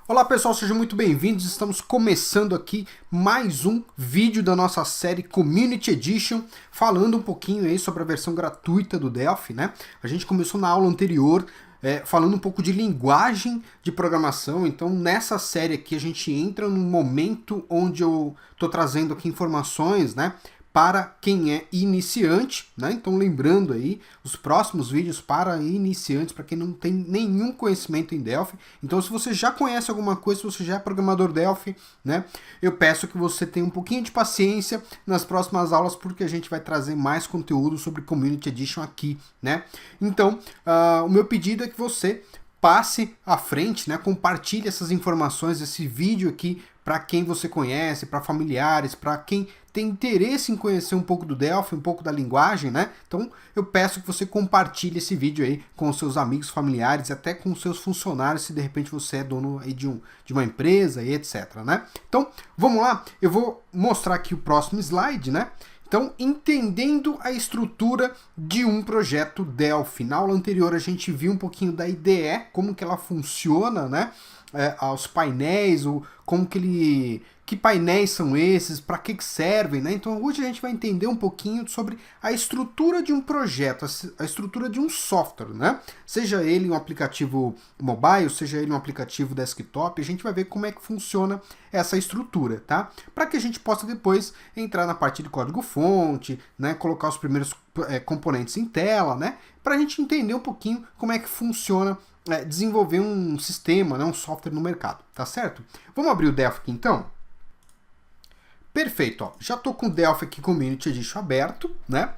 Olá pessoal, sejam muito bem-vindos. Estamos começando aqui mais um vídeo da nossa série Community Edition, falando um pouquinho aí sobre a versão gratuita do Delphi, né? A gente começou na aula anterior falando um pouco de linguagem de programação, então nessa série aqui a gente entra num momento onde eu estou trazendo aqui informações, né? Para quem é iniciante, né? Então lembrando aí, os próximos vídeos para iniciantes, para quem não tem nenhum conhecimento em Delphi. Então se você já conhece alguma coisa, se você já é programador Delphi, né? Eu peço que você tenha um pouquinho de paciência nas próximas aulas, porque a gente vai trazer mais conteúdo sobre Community Edition aqui, né? Então, o meu pedido é que você passe à frente, né? Compartilhe essas informações, esse vídeo aqui para quem você conhece, para familiares, para quem tem interesse em conhecer um pouco do Delphi, um pouco da linguagem, né? Então eu peço que você compartilhe esse vídeo aí com os seus amigos, familiares, até com os seus funcionários, se de repente você é dono aí de uma empresa e etc, né? Então vamos lá, eu vou mostrar aqui o próximo slide, né? Então, entendendo a estrutura de um projeto Delphi. Na aula anterior a gente viu um pouquinho da IDE, como que ela funciona, né? Aos painéis, como que painéis são esses, para que servem, né? Então hoje a gente vai entender um pouquinho sobre a estrutura de um projeto, a estrutura de um software, né? Seja ele um aplicativo mobile, seja ele um aplicativo desktop, a gente vai ver como é que funciona essa estrutura, tá? Para que a gente possa depois entrar na parte de código-fonte, né? Colocar os primeiros componentes em tela, né? Para a gente entender um pouquinho como é que funciona desenvolver um sistema, né, um software no mercado, tá certo? Vamos abrir o Delphi aqui então? Perfeito, ó. Já estou com o Delphi aqui Community Edition aberto, né?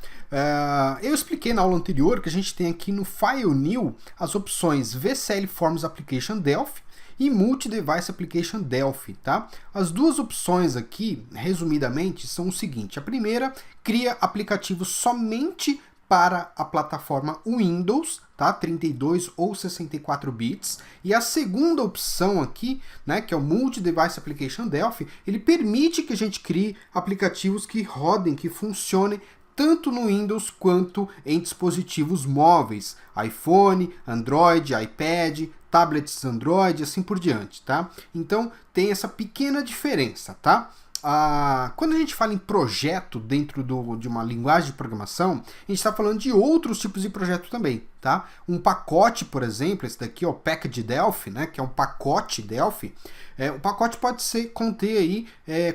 Eu expliquei na aula anterior que a gente tem aqui no File New as opções VCL Forms Application Delphi e Multi-Device Application Delphi, tá? As duas opções aqui, resumidamente, são o seguinte. A primeira, cria aplicativos somente para a plataforma Windows, tá? 32 ou 64 bits. E a segunda opção aqui, né, que é o Multi-Device Application Delphi, ele permite que a gente crie aplicativos que rodem, que funcionem tanto no Windows quanto em dispositivos móveis, iPhone, Android, iPad, tablets Android, assim por diante, tá? Então tem essa pequena diferença, tá? Quando a gente fala em projeto dentro de uma linguagem de programação, a gente está falando de outros tipos de projeto também, tá? Um pacote, por exemplo, esse daqui é o Package Delphi, né? Que é um pacote Delphi. O pacote pode conter aí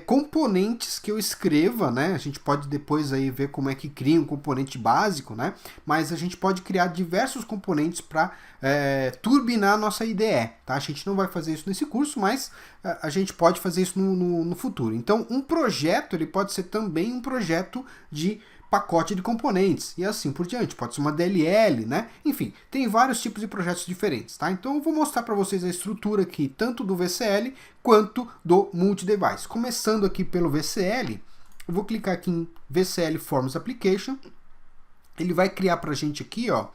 componentes que eu escreva, né? A gente pode depois aí ver como é que cria um componente básico, né? Mas a gente pode criar diversos componentes para turbinar a nossa IDE, tá? A gente não vai fazer isso nesse curso, mas a gente pode fazer isso no futuro. Então, um projeto ele pode ser também um projeto de pacote de componentes e assim por diante. Pode ser uma DLL, né? Enfim, tem vários tipos de projetos diferentes, tá? Então eu vou mostrar para vocês a estrutura aqui, tanto do VCL quanto do Multi-Device. Começando aqui pelo VCL, eu vou clicar aqui em VCL Forms Application. Ele vai criar para a gente aqui, ó,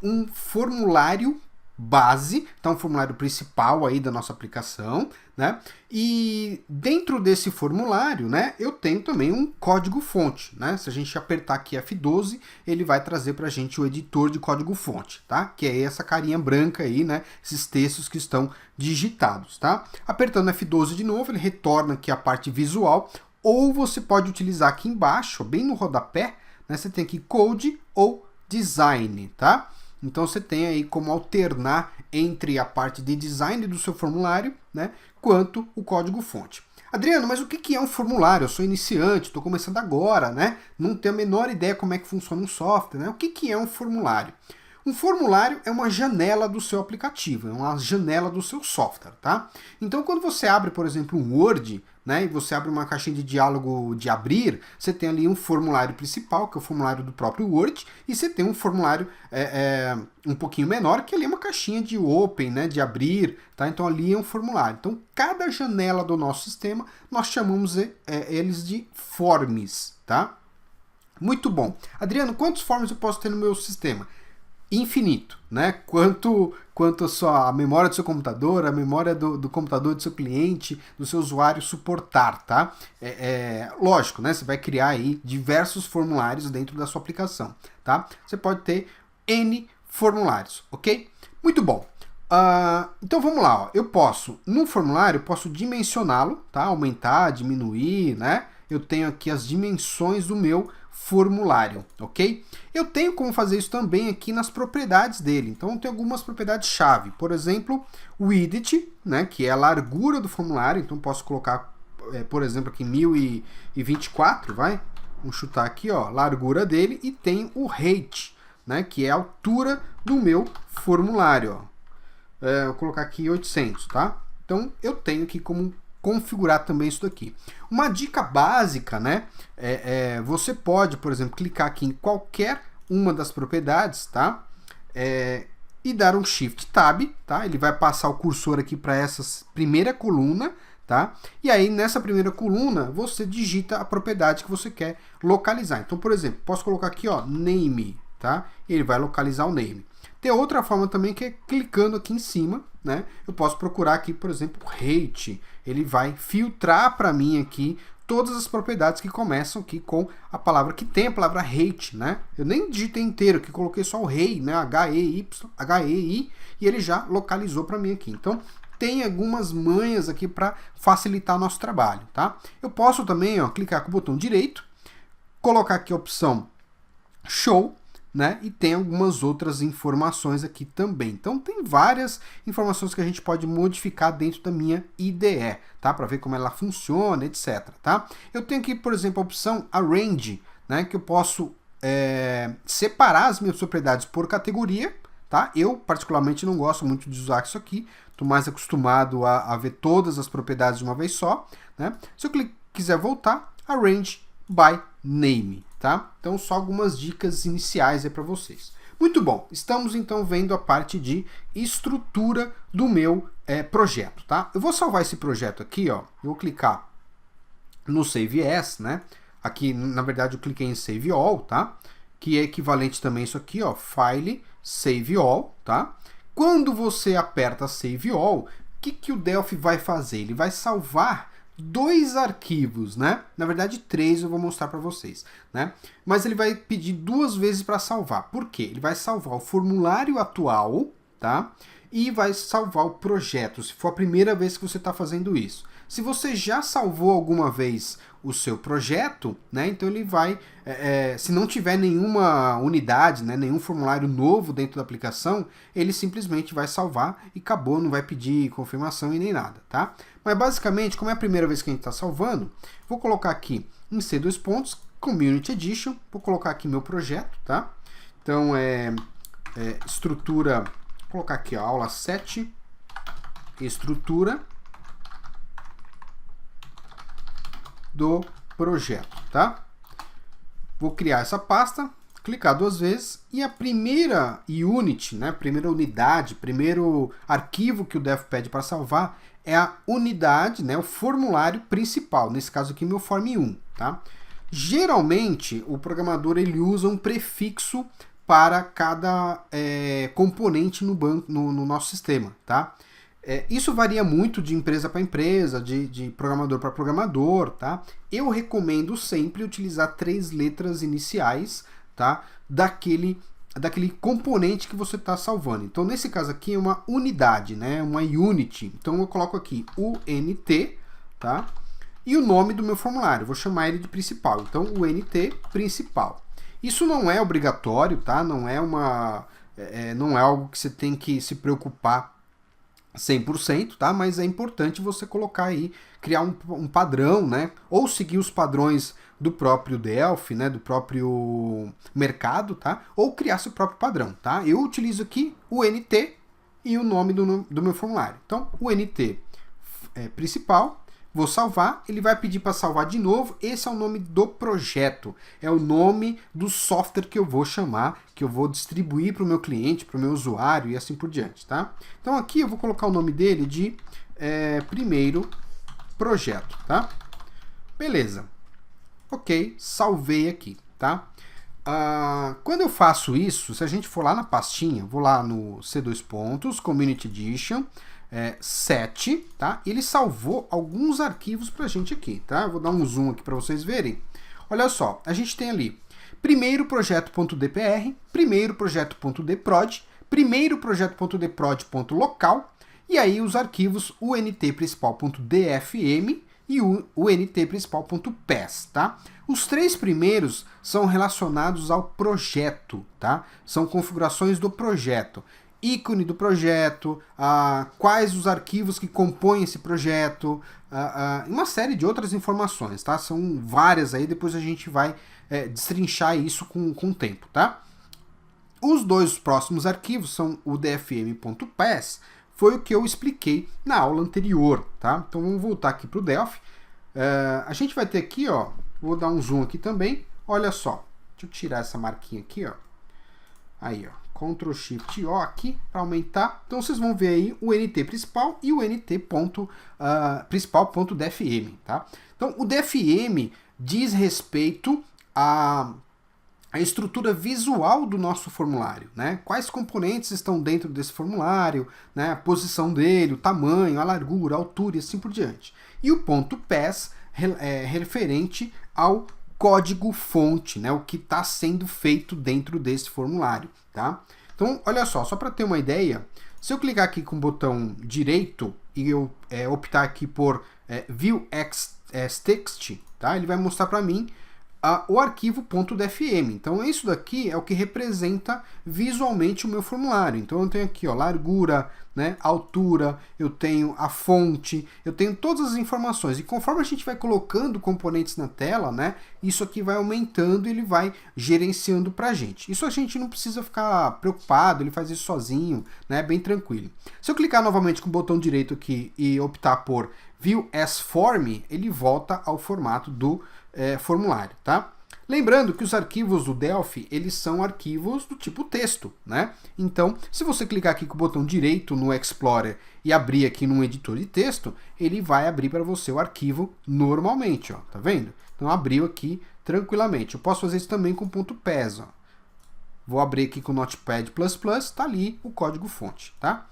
um formulário base, então o formulário principal aí da nossa aplicação, né? E dentro desse formulário, né, eu tenho também um código-fonte, né? Se a gente apertar aqui F12, ele vai trazer pra gente o editor de código-fonte, tá? Que é essa carinha branca aí, né? Esses textos que estão digitados, tá? Apertando F12 de novo, ele retorna aqui a parte visual, ou você pode utilizar aqui embaixo, bem no rodapé, né? Você tem aqui Code ou Design, tá? Então você tem aí como alternar entre a parte de design do seu formulário, né, quanto o código-fonte. Adriano, mas o que é um formulário? Eu sou iniciante, estou começando agora, né? Não tenho a menor ideia como é que funciona um software, né? O que é um formulário? Um formulário é uma janela do seu aplicativo, é uma janela do seu software, tá? Então quando você abre, por exemplo, um Word, né, e você abre uma caixinha de diálogo de abrir, você tem ali um formulário principal, que é o formulário do próprio Word, e você tem um formulário um pouquinho menor, que ali é uma caixinha de open, né, de abrir, tá? Então ali é um formulário. Então cada janela do nosso sistema, nós chamamos eles de forms, tá? Muito bom. Adriano, quantos forms eu posso ter no meu sistema? Infinito, né? Quanto a memória do seu computador, a memória do computador do seu cliente, do seu usuário suportar, tá? Lógico, né? Você vai criar aí diversos formulários dentro da sua aplicação, tá? Você pode ter N formulários, ok? Muito bom. Então vamos lá, ó. Eu posso, no formulário, eu posso dimensioná-lo, tá? Aumentar, diminuir, né? Eu tenho aqui as dimensões do meu formulário, ok? Eu tenho como fazer isso também aqui nas propriedades dele. Então tem algumas propriedades-chave. Por exemplo, o width, né? Que é a largura do formulário. Então posso colocar, por exemplo, aqui 1024, vai? Vamos chutar aqui, ó, largura dele. E tem o height, né? Que é a altura do meu formulário, ó. Vou colocar aqui 800, tá? Então, eu tenho aqui como configurar também isso daqui. Uma dica básica, né? Você pode, por exemplo, clicar aqui em qualquer uma das propriedades, tá? E dar um Shift Tab, tá? Ele vai passar o cursor aqui para essa primeira coluna, tá? E aí, nessa primeira coluna, você digita a propriedade que você quer localizar. Então, por exemplo, posso colocar aqui, ó, Name, tá? Ele vai localizar o name. Tem outra forma também que é clicando aqui em cima, né? Eu posso procurar aqui, por exemplo, height. Ele vai filtrar para mim aqui todas as propriedades que começam aqui com a palavra que tem a palavra height, né? Eu nem digitei inteiro, que coloquei só o rei, né? H-E-I, e ele já localizou para mim aqui. Então, tem algumas manhas aqui para facilitar nosso trabalho, tá? Eu posso também, ó, clicar com o botão direito, colocar aqui a opção Show, né? E tem algumas outras informações aqui também. Então tem várias informações que a gente pode modificar dentro da minha IDE, tá? Para ver como ela funciona, etc, tá? Eu tenho aqui, por exemplo, a opção Arrange, né? Que eu posso separar as minhas propriedades por categoria, tá? Eu particularmente não gosto muito de usar isso aqui. Estou mais acostumado a ver todas as propriedades de uma vez só, né? Se eu quiser voltar, Arrange by Name, tá? Então, só algumas dicas iniciais aí para vocês. Muito bom, estamos então vendo a parte de estrutura do meu projeto, tá? Eu vou salvar esse projeto aqui, ó. Eu vou clicar no Save As, né? Aqui, na verdade, eu cliquei em Save All, tá? Que é equivalente também a isso aqui, ó. File, Save All, tá? Quando você aperta Save All, o que o Delphi vai fazer? Ele vai salvar 2 arquivos, né? Na verdade, 3 eu vou mostrar para vocês, né? Mas ele vai pedir 2 vezes para salvar. Por quê? Ele vai salvar o formulário atual, tá? E vai salvar o projeto, se for a primeira vez que você está fazendo isso. Se você já salvou alguma vez o seu projeto, né? Então ele vai, se não tiver nenhuma unidade, né? Nenhum formulário novo dentro da aplicação, ele simplesmente vai salvar e acabou, não vai pedir confirmação e nem nada, tá? Mas basicamente, como é a primeira vez que a gente está salvando, vou colocar aqui em C2 pontos, Community Edition, vou colocar aqui meu projeto, tá? Então estrutura, vou colocar aqui ó, aula 7, estrutura do projeto, tá? Vou criar essa pasta, clicar 2 vezes e a primeira unit, né, primeira unidade, primeiro arquivo que o Delphi pede para salvar é a unidade, né, o formulário principal, nesse caso aqui meu form 1, tá? Geralmente o programador ele usa um prefixo para cada componente no banco, no nosso sistema, tá? Isso varia muito de empresa para empresa, de programador para programador, tá? Eu recomendo sempre utilizar 3 letras iniciais, tá? Daquele componente que você está salvando. Então, nesse caso aqui é uma unidade, né? Uma unit. Então, eu coloco aqui UNT, tá? E o nome do meu formulário, vou chamar ele de principal. Então, UNT principal. Isso não é obrigatório, tá? Não é não é algo que você tem que se preocupar 100%, tá? Mas é importante você colocar aí, criar um padrão, né? Ou seguir os padrões do próprio Delphi, né? Do próprio mercado, tá? Ou criar seu próprio padrão, tá? Eu utilizo aqui o UNT e o nome do meu formulário. Então, o UNT principal, vou salvar, ele vai pedir para salvar de novo, esse é o nome do projeto, é o nome do software que eu vou chamar, que eu vou distribuir para o meu cliente, para o meu usuário e assim por diante, tá? Então aqui eu vou colocar o nome dele de primeiro projeto, tá? Beleza. Ok, salvei aqui, tá? Quando eu faço isso, se a gente for lá na pastinha, vou lá no C2 pontos, Community Edition, 7, tá? Ele salvou alguns arquivos pra gente aqui, tá? Eu vou dar um zoom aqui para vocês verem. Olha só, a gente tem ali primeiro projeto.dpr, primeiro projeto.dprod, primeiro projeto.dprod.local, e aí os arquivos untprincipal.dfm e o untprincipal.pes, tá? Os três primeiros são relacionados ao projeto, tá? São configurações do projeto. Ícone do projeto, quais os arquivos que compõem esse projeto, uma série de outras informações, tá? São várias aí, depois a gente vai destrinchar isso com o tempo, tá? Os dois próximos arquivos são o dfm.pes, foi o que eu expliquei na aula anterior, tá? Então vamos voltar aqui para o Delphi. A gente vai ter aqui, ó, vou dar um zoom aqui também, olha só, deixa eu tirar essa marquinha aqui, ó, aí, ó, Ctrl Shift O aqui para aumentar. Então vocês vão ver aí o NT principal e o principal.dfm, tá? Então o DFM diz respeito a estrutura visual do nosso formulário, né? Quais componentes estão dentro desse formulário, né? A posição dele, o tamanho, a largura, a altura e assim por diante. E o ponto PES é referente ao código-fonte, né? O que está sendo feito dentro desse formulário, tá? Então, olha só para ter uma ideia, se eu clicar aqui com o botão direito e eu optar aqui por View as Text, tá? Ele vai mostrar para mim o arquivo .dfm. Então isso daqui é o que representa visualmente o meu formulário. Então eu tenho aqui, ó, largura, né, altura, eu tenho a fonte, eu tenho todas as informações. E conforme a gente vai colocando componentes na tela, né, isso aqui vai aumentando e ele vai gerenciando pra gente. Isso a gente não precisa ficar preocupado, ele faz isso sozinho, né, bem tranquilo. Se eu clicar novamente com o botão direito aqui e optar por View as Form, ele volta ao formato do formulário, tá? Lembrando que os arquivos do Delphi, eles são arquivos do tipo texto, né? Então, se você clicar aqui com o botão direito no Explorer e abrir aqui num editor de texto, ele vai abrir para você o arquivo normalmente, ó, tá vendo? Então abriu aqui tranquilamente. Eu posso fazer isso também com .pes, ó. Vou abrir aqui com o Notepad++, tá ali o código-fonte, tá?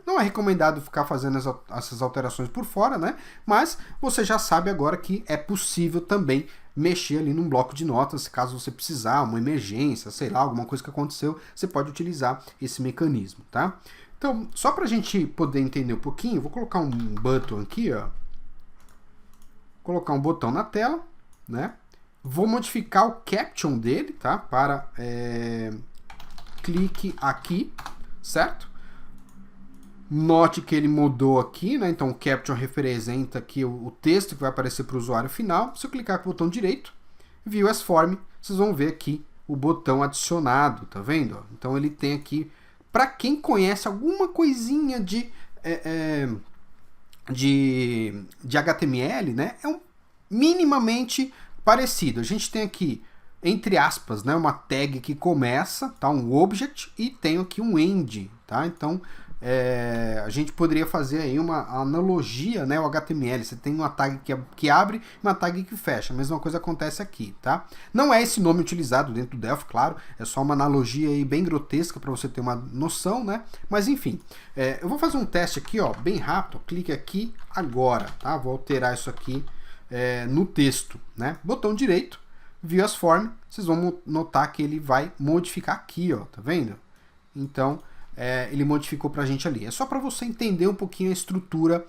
Não é recomendado ficar fazendo essas alterações por fora, né? Mas você já sabe agora que é possível também mexer ali num bloco de notas, caso você precisar, uma emergência, sei lá, alguma coisa que aconteceu, você pode utilizar esse mecanismo, tá? Então, só para a gente poder entender um pouquinho, vou colocar um button aqui, ó. Colocar um botão na tela, né? Vou modificar o caption dele, tá? Para clique aqui, certo? Note que ele mudou aqui, né? Então o caption representa aqui o texto que vai aparecer para o usuário final. Se eu clicar com o botão direito, View as Form, vocês vão ver aqui o botão adicionado, tá vendo? Então ele tem aqui, para quem conhece alguma coisinha de HTML, né? É minimamente parecido. A gente tem aqui, entre aspas, né, uma tag que começa, tá? Um object, e tem aqui um end, tá? Então a gente poderia fazer aí uma analogia, né, ao HTML. Você tem uma tag que abre e uma tag que fecha. A mesma coisa acontece aqui, tá? Não é esse nome utilizado dentro do Delphi, claro. É só uma analogia aí bem grotesca para você ter uma noção, né? Mas enfim, eu vou fazer um teste aqui, ó, bem rápido. Clique aqui agora, tá? Vou alterar isso aqui no texto, né? Botão direito, View as Form. Vocês vão notar que ele vai modificar aqui, ó, tá vendo? Então ele modificou pra gente ali. É só para você entender um pouquinho a estrutura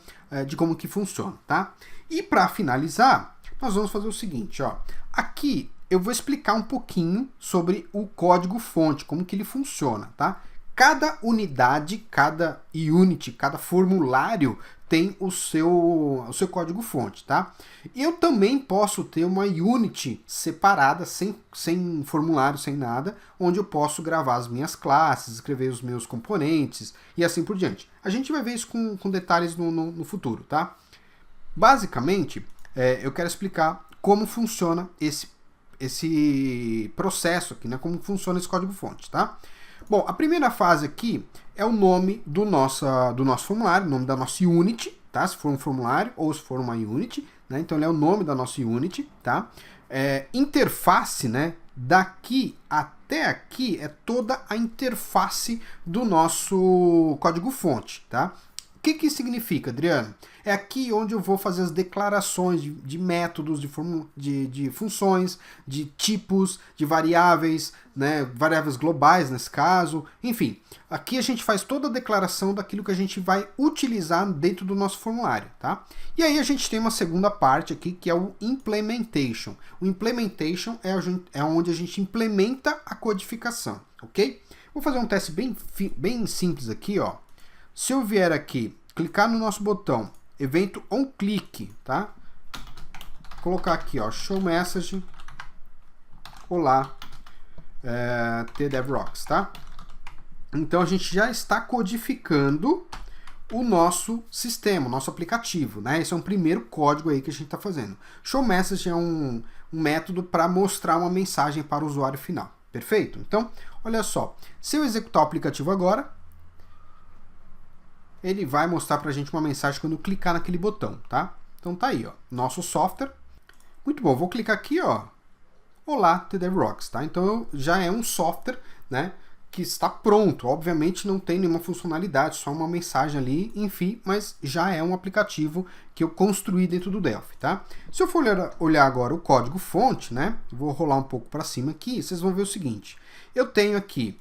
de como que funciona, tá? E para finalizar, nós vamos fazer o seguinte, ó. Aqui eu vou explicar um pouquinho sobre o código-fonte, como que ele funciona, tá? Cada unidade, cada unit, cada formulário tem o seu código-fonte, tá? Eu também posso ter uma unit separada, sem formulário, sem nada, onde eu posso gravar as minhas classes, escrever os meus componentes e assim por diante. A gente vai ver isso com detalhes no futuro, tá? Basicamente, eu quero explicar como funciona esse processo aqui, né? Como funciona esse código-fonte, tá? Bom, a primeira fase aqui é o nome do nosso formulário, o nome da nossa unit, tá? Se for um formulário ou se for uma unit, né? Então ele é o nome da nossa unit, tá? Interface, né? Daqui até aqui é toda a interface do nosso código-fonte, tá? que que significa, Adriano? É aqui onde eu vou fazer as declarações de métodos, de funções, de tipos, de variáveis, né, variáveis globais nesse caso, enfim. Aqui a gente faz toda a declaração daquilo que a gente vai utilizar dentro do nosso formulário, tá? E aí a gente tem uma segunda parte aqui, que é o implementation. O implementation é onde a gente implementa a codificação, ok? Vou fazer um teste bem simples aqui, ó. Se eu vier aqui, clicar no nosso botão, evento onClick, tá? Colocar aqui, ó, show message, olá, tDevRocks, tá? Então a gente já está codificando o nosso sistema, o nosso aplicativo, né? Esse é um primeiro código aí que a gente está fazendo. Show message é um método para mostrar uma mensagem para o usuário final. Perfeito? Então, olha só. Se eu executar o aplicativo agora, ele vai mostrar para a gente uma mensagem quando eu clicar naquele botão, tá? Então tá aí, ó, nosso software. Muito bom, vou clicar aqui, ó. Olá, tDevRocks, tá? Então já é um software, né, que está pronto. Obviamente não tem nenhuma funcionalidade, só uma mensagem ali, enfim, mas já é um aplicativo que eu construí dentro do Delphi, tá? Se eu for olhar agora o código fonte, né, vou rolar um pouco para cima aqui, vocês vão ver o seguinte. Eu tenho aqui,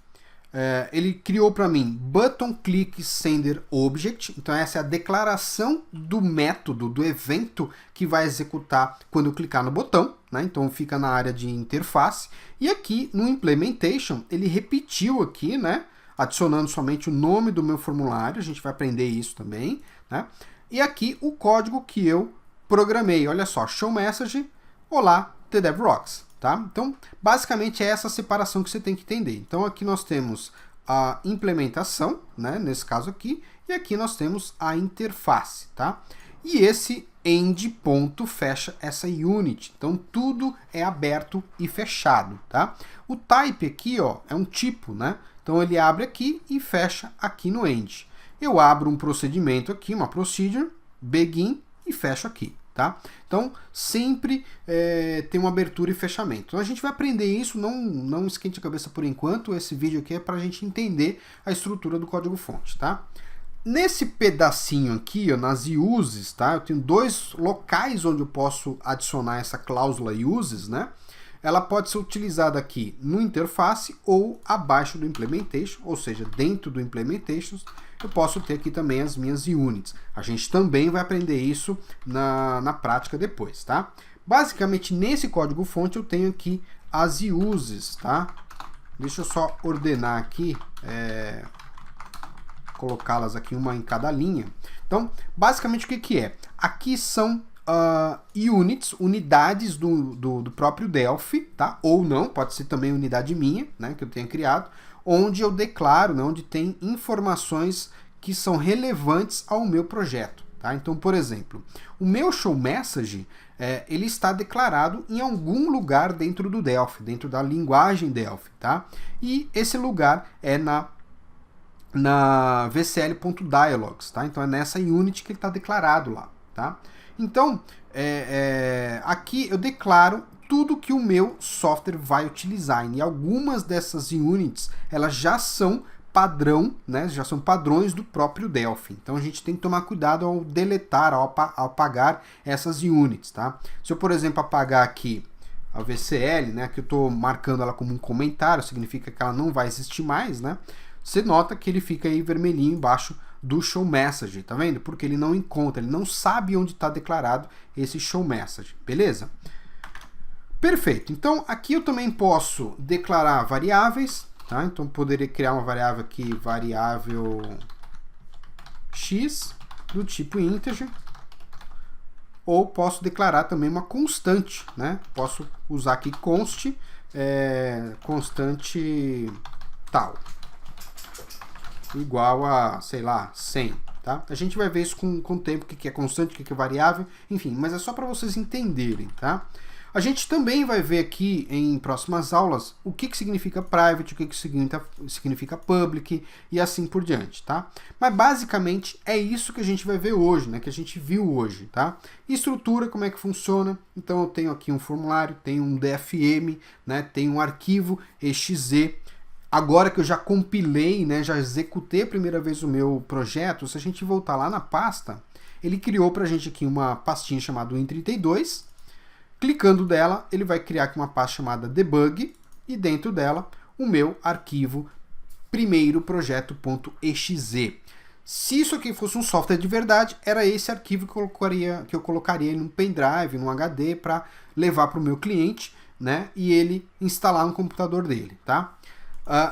ele criou para mim button click sender object, então essa é a declaração do método, do evento que vai executar quando eu clicar no botão, né? Então fica na área de interface. E aqui no implementation ele repetiu aqui, né? Adicionando somente o nome do meu formulário, a gente vai aprender isso também, né? E aqui o código que eu programei, olha só, show message, olá, tDevRocks. Tá? Então, basicamente é essa separação que você tem que entender. Então, aqui nós temos a implementação, né, nesse caso aqui, e aqui nós temos a interface. Tá? E esse end ponto fecha essa unit. Então, tudo é aberto e fechado. Tá? O type aqui, ó, é um tipo, né? Então, ele abre aqui e fecha aqui no end. Eu abro um procedimento aqui, uma procedure, begin e fecho aqui. Tá? Então, sempre tem uma abertura e fechamento. Então, a gente vai aprender isso, não esquente a cabeça por enquanto, esse vídeo aqui é para a gente entender a estrutura do código-fonte. Tá? Nesse pedacinho aqui, ó, nas uses, tá? Eu tenho dois locais onde eu posso adicionar essa cláusula uses, né? Ela pode ser utilizada aqui no interface ou abaixo do implementation, ou seja, dentro do implementation, eu posso ter aqui também as minhas units. A gente também vai aprender isso na prática depois, tá? Basicamente, nesse código-fonte eu tenho aqui as uses, tá? Deixa eu só ordenar aqui, colocá-las aqui uma em cada linha. Então, basicamente o que é? Aqui são units, unidades do próprio Delphi, tá? Ou não, pode ser também unidade minha, né, que eu tenha criado, onde eu declaro, né, onde tem informações que são relevantes ao meu projeto. Tá? Então, por exemplo, o meu show message, ele está declarado em algum lugar dentro do Delphi, dentro da linguagem Delphi. Tá? E esse lugar é na vcl.dialogs. Tá? Então, é nessa unit que ele está declarado lá. Tá? Então, aqui eu declaro tudo que o meu software vai utilizar. E algumas dessas units, elas já são padrão, né? Já são padrões do próprio Delphi. Então a gente tem que tomar cuidado ao deletar, ao apagar essas units. Tá? Se eu, por exemplo, apagar aqui a VCL, né, que eu estou marcando ela como um comentário, significa que ela não vai existir mais, né? Você nota que ele fica aí vermelhinho embaixo do show message, tá vendo? Porque ele não encontra, ele não sabe onde está declarado esse show message, beleza? Perfeito, então aqui eu também posso declarar variáveis, tá? Então poderia criar uma variável aqui, variável x, do tipo integer, ou posso declarar também uma constante, né? Posso usar aqui const, constante tal, igual a, sei lá, 100, tá? A gente vai ver isso com o tempo, o que é constante, o que é variável, enfim, mas é só para vocês entenderem, tá? A gente também vai ver aqui em próximas aulas o que significa private, o que significa public e assim por diante, tá? Mas basicamente é isso que a gente vai ver hoje, né? Que a gente viu hoje, tá? Estrutura, como é que funciona? Então eu tenho aqui um formulário, tenho um DFM, né? Tenho um arquivo exe. agora que eu já compilei, né, já executei a primeira vez o meu projeto, se a gente voltar lá na pasta, ele criou para a gente aqui uma pastinha chamada Win32. Clicando dela, ele vai criar aqui uma pasta chamada debug e dentro dela o meu arquivo primeiro projeto.exe. Se isso aqui fosse um software de verdade, era esse arquivo que eu colocaria em um pendrive, num HD, para levar para o meu cliente, né, e ele instalar no computador dele, tá?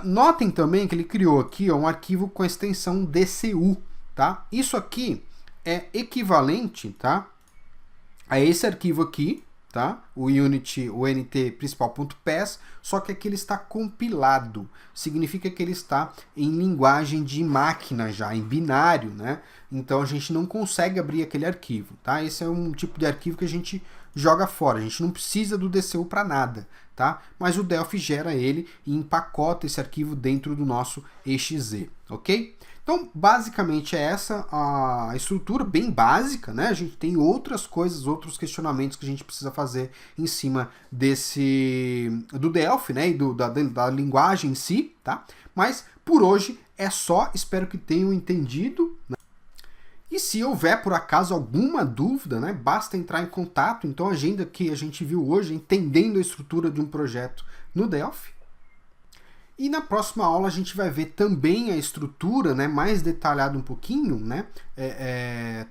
Notem também que ele criou aqui um arquivo com a extensão DCU, tá? Isso aqui é equivalente, tá, a esse arquivo aqui, tá? O Unity, o NT principal.pes, só que aqui ele está compilado. Significa que ele está em linguagem de máquina já, em binário, né? Então a gente não consegue abrir aquele arquivo, tá? Esse é um tipo de arquivo que a gente joga fora. A gente não precisa do DCU para nada, tá? Mas o Delphi gera ele e empacota esse arquivo dentro do nosso exe, ok? Então, basicamente é essa a estrutura bem básica, né? A gente tem outras coisas, outros questionamentos que a gente precisa fazer em cima do Delphi, né? E da linguagem em si, tá? Mas por hoje é só, espero que tenham entendido, né? E se houver, por acaso, alguma dúvida, né, basta entrar em contato. Então, a agenda que a gente viu hoje, entendendo a estrutura de um projeto no Delphi. E na próxima aula a gente vai ver também a estrutura, né, mais detalhada um pouquinho, né?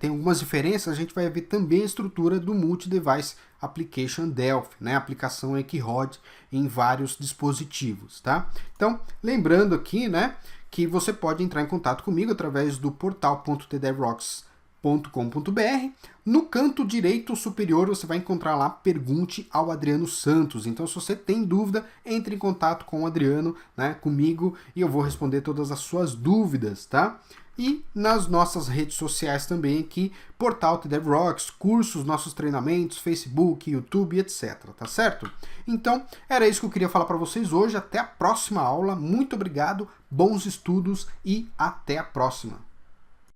Tem algumas diferenças, a gente vai ver também a estrutura do Multi-Device Application Delphi, né? A aplicação que roda em vários dispositivos, tá? Então, lembrando aqui, né, que você pode entrar em contato comigo através do portal.tdevrocks.com.br. No canto direito superior você vai encontrar lá Pergunte ao Adriano Santos. Então, se você tem dúvida, entre em contato com o Adriano, né, comigo, e eu vou responder todas as suas dúvidas, tá? E nas nossas redes sociais também aqui, Portal TDevRocks, cursos, nossos treinamentos, Facebook, YouTube, etc, tá certo? Então, era isso que eu queria falar para vocês hoje. Até a próxima aula. Muito obrigado, bons estudos e até a próxima.